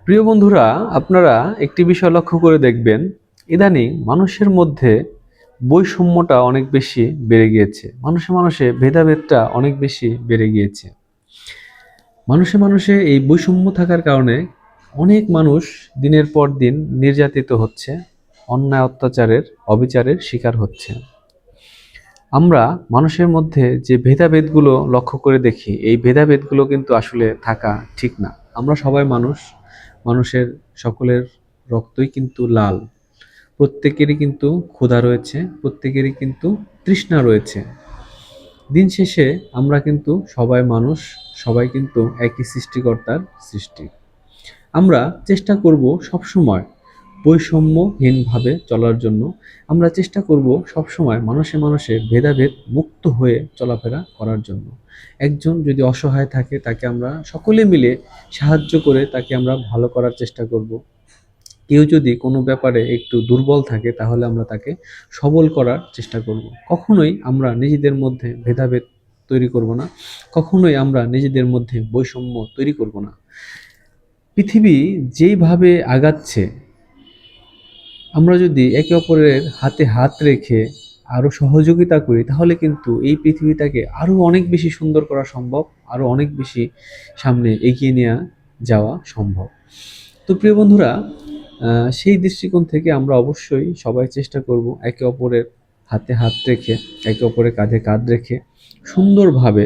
প্রিয় বন্ধুরা, আপনারা একটি বিষয় লক্ষ্য করে দেখবেন, ইদানিং মানুষের মধ্যে বৈষম্যটা অনেক বেশি বেড়ে গিয়েছে। মানুষে মানুষে ভেদাভেদটা অনেক বেশি বেড়ে গিয়েছে। মানুষে মানুষে এই বৈষম্য থাকার কারণে অনেক মানুষ দিনের পর দিন নির্যাতিত হচ্ছে, অন্যায় অত্যাচারের অবিচারের শিকার হচ্ছে। আমরা মানুষের মধ্যে যে ভেদাভেদগুলো লক্ষ্য করে দেখি, এই ভেদাভেদগুলো কিন্তু আসলে থাকা ঠিক না। আমরা সবাই মানুষ, মানুষের সকলের রক্তই কিন্তু লাল। প্রত্যেকেরই কিন্তু ক্ষুধা রয়েছে, প্রত্যেকেরই কিন্তু তৃষ্ণা রয়েছে। দিন শেষে আমরা কিন্তু সবাই মানুষ, সবাই কিন্তু একই সৃষ্টিকর্তার সৃষ্টি। আমরা চেষ্টা করব সবসময় বৈষম্যহীনভাবে চলার জন্য। আমরা চেষ্টা করব সবসময় মানুষে মানুষে ভেদাভেদ মুক্ত হয়ে চলাফেরা করার জন্য। একজন যদি অসহায় থাকে, তাকে আমরা সকলে মিলে সাহায্য করে তাকে আমরা ভালো করার চেষ্টা করব। কেউ যদি কোনো ব্যাপারে একটু দুর্বল থাকে, তাহলে আমরা তাকে সবল করার চেষ্টা করব। কখনোই আমরা নিজেদের মধ্যে ভেদাভেদ তৈরি করব না, কখনোই আমরা নিজেদের মধ্যে বৈষম্য তৈরি করব না। পৃথিবী যেইভাবে আগাচ্ছে, আমরা যদি একে অপরের হাতে হাত রেখে আরও সহযোগিতা করি, তাহলে কিন্তু এই পৃথিবীটাকে আরও অনেক বেশি সুন্দর করা সম্ভব, আরও অনেক বেশি সামনে এগিয়ে নেওয়া যাওয়া সম্ভব। তো প্রিয় বন্ধুরা, সেই দৃষ্টিকোণ থেকে আমরা অবশ্যই সবাই চেষ্টা করব একে অপরের হাতে হাত রেখে, একে অপরের কাঁধে কাঁধ রেখে সুন্দরভাবে,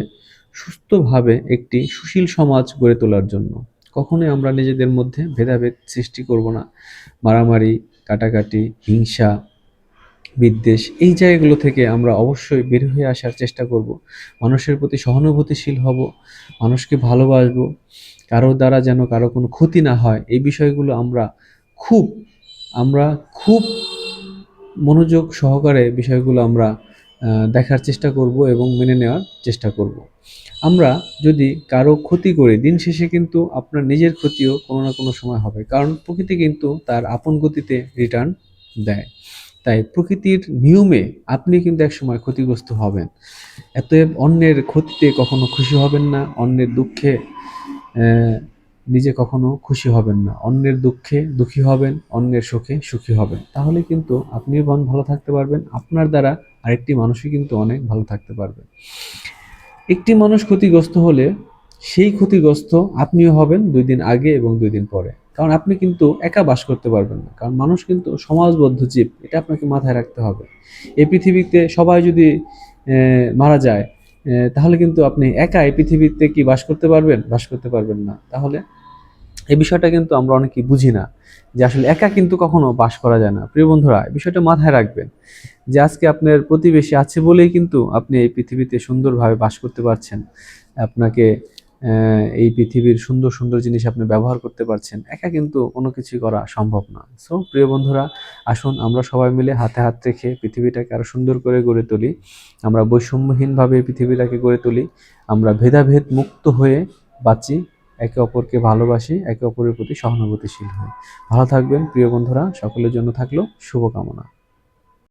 সুস্থভাবে একটি সুশীল সমাজ গড়ে তোলার জন্য। কখনোই আমরা নিজেদের মধ্যে ভেদাভেদ সৃষ্টি করব না। মারামারি, কাটাকাটি, হিংসা, বিদ্বেষ, এই জায়গাগুলো থেকে আমরা অবশ্যই বের হয়ে আসার চেষ্টা করব। মানুষের প্রতি সহানুভূতিশীল হব, মানুষকে ভালোবাসবো। কারো দ্বারা যেন কারো কোনো ক্ষতি না হয়, এই বিষয়গুলো খুব আমরা খুব মনোযোগ সহকারে বিষয়গুলো আমরা দেখার চেষ্টা করব এবং মেনে নেওয়ার চেষ্টা করব। আমরা যদি কারো ক্ষতি করি, দিন শেষে কিন্তু আপনার নিজের ক্ষতিও কোনো না কোনো সময় হবে, কারণ প্রকৃতি কিন্তু তার আপন গতিতে রিটার্ন দেয়। তাই প্রকৃতির নিয়মে আপনি কিন্তু একসময় ক্ষতিগ্রস্ত হবেন। অতএব অন্যের ক্ষতিতে কখনো খুশি হবেন না, অন্যের দুঃখে নিজে কখনো খুশি হবেন না। অন্যের দুঃখে দুঃখী হবেন, অন্যের সুখে সুখী হবেন। তাহলে কিন্তু আপনিও ভালো থাকতে পারবেন, আপনার দ্বারা আরেকটি মানুষই কিন্তু অনেক ভালো থাকতে পারবে। একটি মানুষ ক্ষতিগ্রস্ত হলে সেই ক্ষতিগ্রস্ত আপনিও হবেন 2 দিন আগে এবং 2 দিন পরে। কারণ আপনি কিন্তু একা বাস করতে পারবেন না। কারণ মানুষ কিন্তু সমাজবদ্ধ জীব। এটা আপনাকে মাথায় রাখতে হবে। এই পৃথিবীতে সবাই যদি মারা যায়, তাহলে কিন্তু আপনি একা এই পৃথিবীতে কি বাস করতে পারবেন? বাস করতে পারবেন না। তাহলে এই বিষয়টা কিন্তু আমরা অনেকেই বুঝি না, যে আসলে একা কিন্তু কখনো বাস করা যায় না। প্রিয় বন্ধুরা, এই বিষয়টা মাথায় রাখবেন, যে আজকে আপনার প্রতিবেশী আছে বলেই কিন্তু আপনি এই পৃথিবীতে সুন্দরভাবে বাস করতে পারছেন। আপনাকে এই পৃথিবীর সুন্দর সুন্দর জিনিস আপনি ব্যবহার করতে পারছেন। একা কিন্তু কোনো কিছুই করা সম্ভব না। সো প্রিয় বন্ধুরা, আসুন আমরা সবাই মিলে হাতে হাত রেখে পৃথিবীটাকে আরো সুন্দর করে গড়ে তুলি। আমরা বৈষম্যহীনভাবে এই পৃথিবীটাকে গড়ে তুলি। আমরা ভেদাভেদ মুক্ত হয়ে বাঁচি, একে অপরকে ভালোবাসি, একে অপরের প্রতি সহানুভূতিশীল হই। ভালো থাকবেন প্রিয় বন্ধুরা, সকলের জন্য থাকলো শুভকামনা।